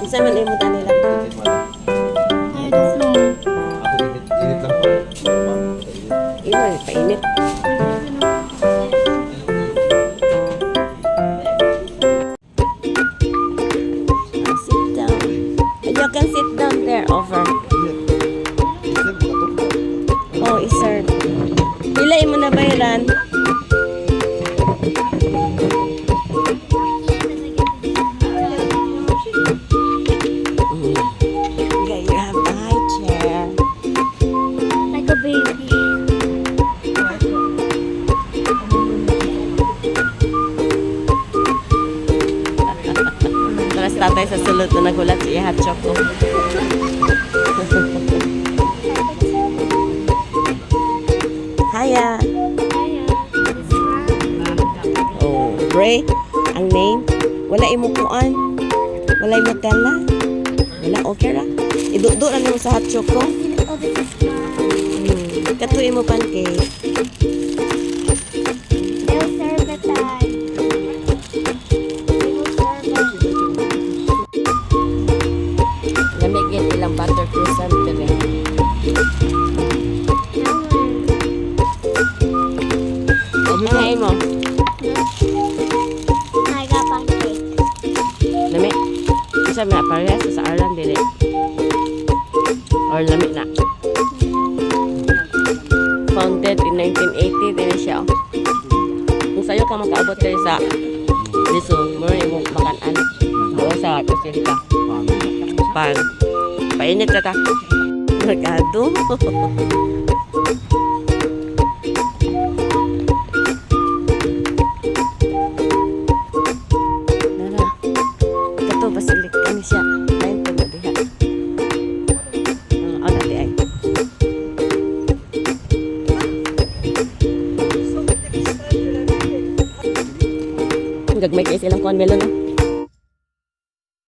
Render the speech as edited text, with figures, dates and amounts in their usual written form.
Isa man imo ta nila. I don't know. Init lang po. Imo painit. Sit down. You can sit down there over. Oh, is-serve. Pila imo na bayaran? Okay, you have a high chair. Like a baby. Terus tatay sa sulod na nagulat si Ihat Choco. Hiya. Oh, Bray, ang name. Wala imo kuan. Wala imo tela. Wala okay ra. Idudo lang mo sa hot choco. Oh, this is mine. Kato imo pancake. They'll serve it at. They will serve it. Lamigin ilang butter croissant dire. Ano mo? I got pancake. Lami. Isa na parehas sa Arlan dire. Or lami na. Founded in 1980 din siya. Kung sa'yo ka makaabot kayo sa Liso, mura yung makanan. Oo, sa Pasilika. Pan. Painit ka ta. Merkado. Nara. Ito, Pasilika ni siya. Ayun po na diha. Ano natin ay. Gagmay kayo silang kuhan melon, no?